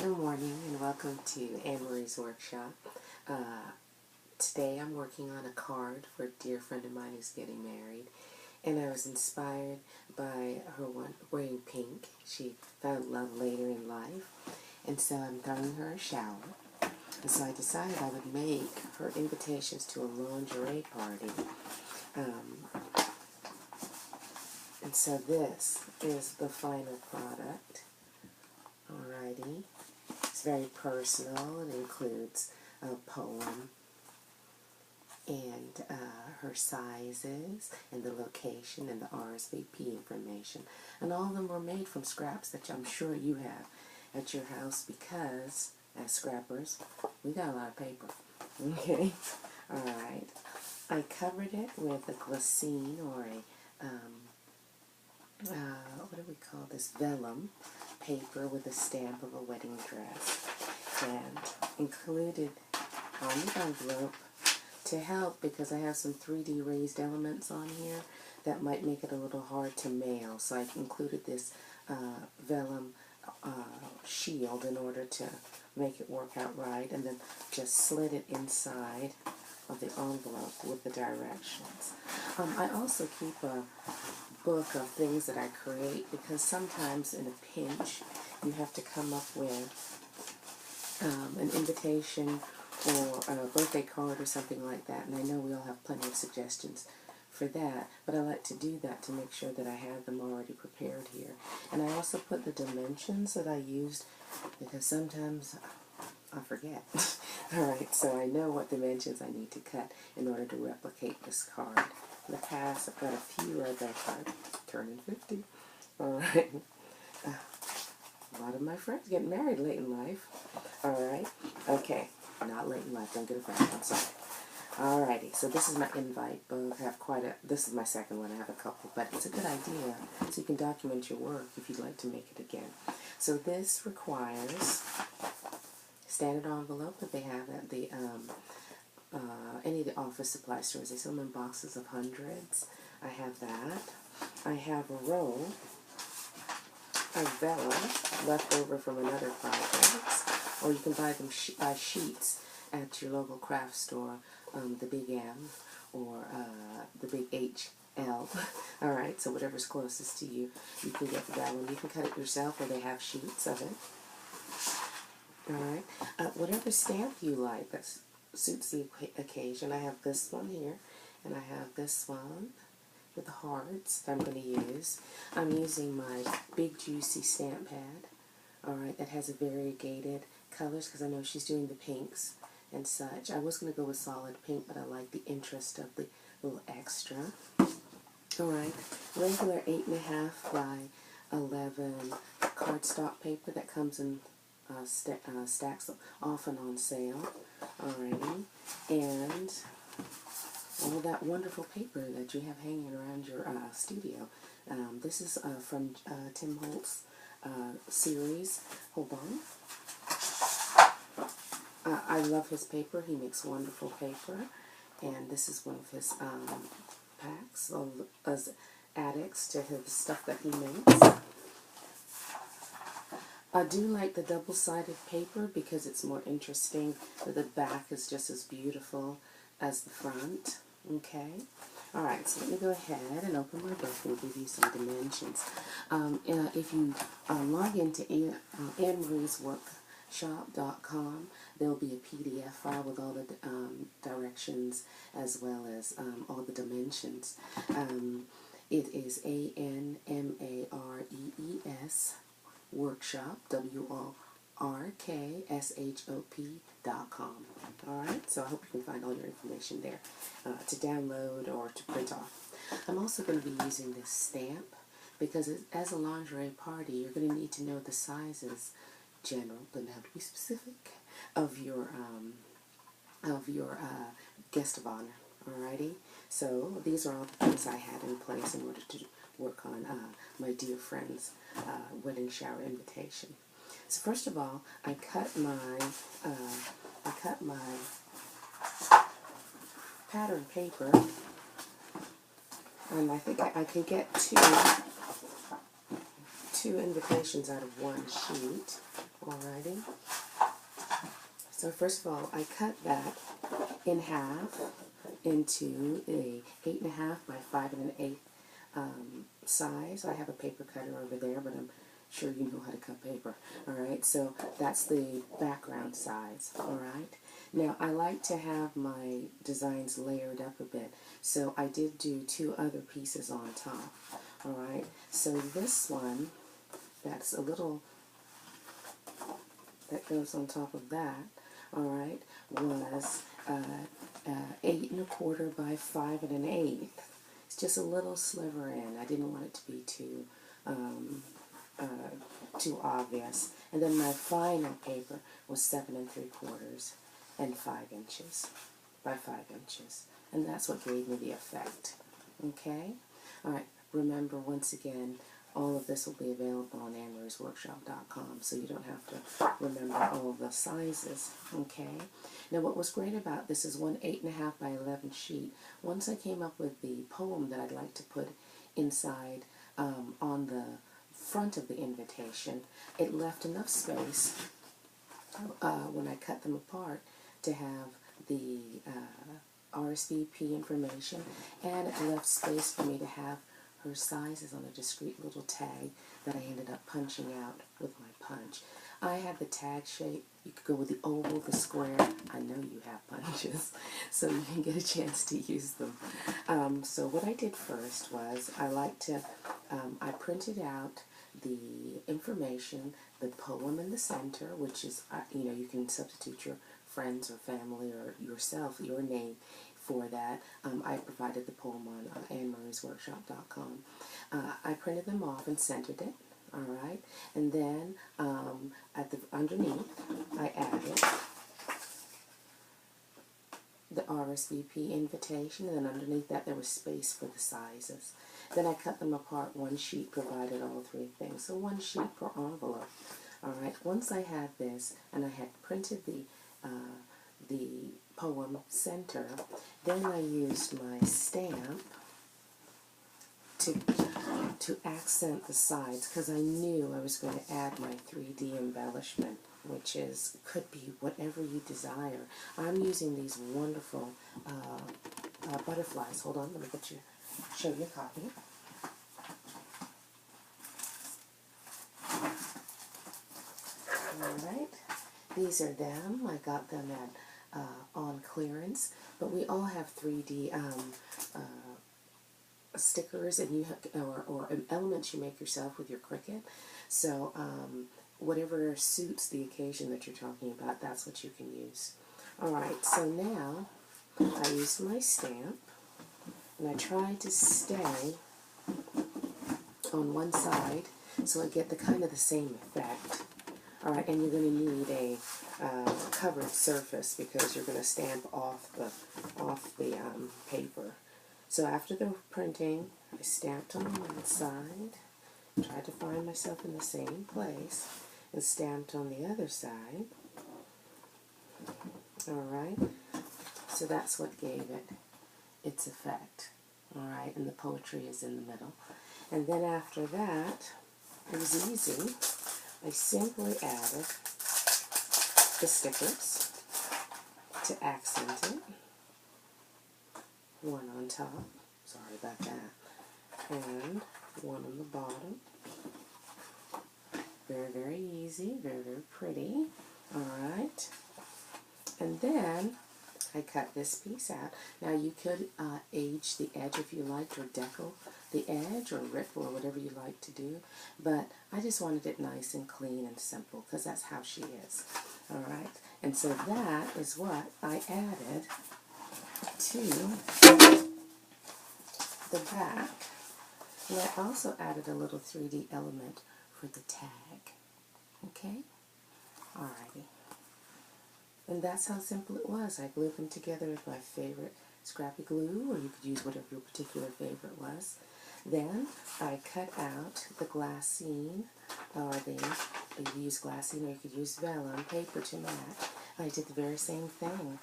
Good morning and welcome to Anne-Marie's workshop. Today I'm working on a card for a dear friend of mine who's getting married, and I was inspired by her wearing pink. She found love later in life, and so I'm throwing her a shower. And so I decided I would make her invitations to a lingerie party. And so this is the final product. Alrighty. It's very personal. It includes a poem and her sizes and the location and the RSVP information. And all of them were made from scraps that I'm sure you have at your house because, as scrappers, we got a lot of paper. Okay? Alright. I covered it with a glacine or a what do we call this? Vellum paper with a stamp of a wedding dress, and included on the envelope to help because I have some 3D raised elements on here that might make it a little hard to mail. So I included this vellum shield in order to make it work out right, and then just slid it inside of the envelope with the directions. I also keep a book of things that I create because sometimes in a pinch you have to come up with an invitation or a birthday card or something like that, and I know we all have plenty of suggestions for that, but I like to do that to make sure that I have them already prepared here. And I also put the dimensions that I used because sometimes I forget. Alright, so I know what dimensions I need to cut in order to replicate this card. In the past, I've got a few other cards. Turning 50. Alright. A lot of my friends get married late in life. Alright. Okay. Not late in life. Don't get offended. I'm sorry. Alrighty. So this is my invite book. I have this is my second one. I have a couple. But it's a good idea so you can document your work if you'd like to make it again. So this requires standard envelope that they have at the any of the office supply stores. They sell them in boxes of hundreds. I have that. I have a roll of vellum left over from another project, or you can buy them by sheets at your local craft store, the Big M or the Big HL. Alright, so whatever's closest to you, you can get the vellum. You can cut it yourself, or they have sheets of it. Alright, whatever stamp you like that suits the occasion. I have this one here, and I have this one with the hearts that I'm going to use. I'm using my Big Juicy stamp pad, alright, that has a variegated colors because I know she's doing the pinks and such. I was going to go with solid pink, but I like the interest of the little extra. Alright, regular 8.5 by 11 cardstock paper that comes in stacks, often on sale. Alrighty, and all that wonderful paper that you have hanging around your studio. This is from Tim Holt's series. Hold on. I love his paper. He makes wonderful paper, and this is one of his packs as addicts to his stuff that he makes. I do like the double-sided paper because it's more interesting. The back is just as beautiful as the front. Okay? Alright, so let me go ahead and open my book and give you some dimensions. If you log into AnneMarie'sWorkshop.com, there'll be a PDF file with all the directions as well as all the dimensions. It is ANNMAREES workshop, WORKSHOP.com. Alright, so I hope you can find all your information there to download or to print off. I'm also going to be using this stamp because as a lingerie party, you're going to need to know the sizes, general, doesn't have to be specific, of your guest of honor. Alrighty, so these are all the things I had in place in order to work on my dear friend's wedding shower invitation. So first of all, I cut my pattern paper, and I think I can get two invitations out of one sheet. Alrighty. So first of all, I cut that in half into a 8.5 by 5 1/8 size. I have a paper cutter over there, but I'm sure you know how to cut paper. Alright, so that's the background size. Alright. Now, I like to have my designs layered up a bit, so I did do 2 other pieces on top. Alright, so this one, that's a little, that goes on top of that, alright, was 8 1/4 by 5 1/8. It's just a little sliver in. I didn't want it to be too obvious. And then my final paper was 7 3/4 and 5 inches by 5 inches. And that's what gave me the effect. Okay? Alright, remember once again, all of this will be available on AnnMarie'sWorkshop.com, so you don't have to remember all of the sizes. Okay? Now what was great about this is one 8.5 by 11 sheet. Once I came up with the poem that I'd like to put inside on the front of the invitation, it left enough space when I cut them apart to have the RSVP information, and it left space for me to have her sizes on a discreet little tag that I ended up punching out with my punch. I have the tag shape. You could go with the oval, the square. I know you have punches, so you can get a chance to use them. So what I did first was I printed out the information, the poem in the center, which is, you can substitute your friends or family or yourself, your name for that. I provided the poem on AnnMarie'sWorkshop.com. I printed them off and centered it. Alright, and then underneath I added the RSVP invitation, and then underneath that there was space for the sizes. Then I cut them apart. One sheet provided all 3 things, so 1 sheet per envelope. Alright, once I had this and I had printed the poem center, then I used my stamp to accent the sides, because I knew I was going to add my 3D embellishment, which could be whatever you desire. I'm using these wonderful butterflies. Hold on, let me show you a copy. Alright, these are them. I got them at on clearance, but we all have 3D stickers, and you have, or elements you make yourself with your Cricut. So whatever suits the occasion that you're talking about, that's what you can use. Alright, so now I used my stamp, and I tried to stay on one side so I get the kind of the same effect. Alright, and you're going to need a covered surface because you're going to stamp off the paper. So after the printing, I stamped on one side, tried to find myself in the same place, and stamped on the other side. Alright, so that's what gave it its effect. Alright, and the poetry is in the middle. And then after that, it was easy. I simply added the stickers to accent it. One on top, sorry about that, and one on the bottom. Very, very easy, very, very pretty. Alright, and then I cut this piece out. Now you could age the edge if you liked, or decal the edge, or rip, or whatever you like to do, but I just wanted it nice and clean and simple, because that's how she is. Alright, and so that is what I added to the back. And I also added a little 3D element for the tag. Okay? Alrighty. And that's how simple it was. I glued them together with my favorite scrappy glue, or you could use whatever your particular favorite was. Then I cut out the glassine, or you could use glassine, or you could use vellum paper to match. I did the very same thing,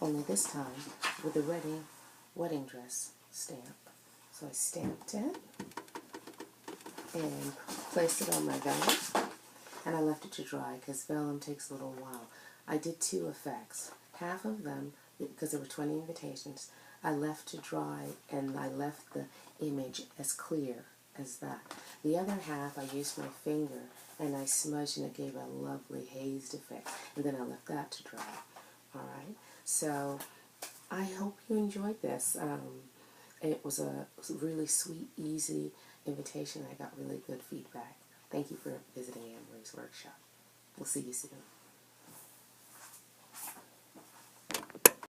only this time with the wedding dress stamp. So I stamped it and placed it on my vellum. and I left it to dry because vellum takes a little while. I did 2 effects. Half of them, because there were 20 invitations, I left to dry, and I left the image as clear as that. The other half I used my finger and I smudged, and it gave a lovely hazed effect, and then I left that to dry. Alright, so I hope you enjoyed this. It was a really sweet, easy invitation. I got really good feedback. Thank you for visiting Anne Marie's workshop. We'll see you soon.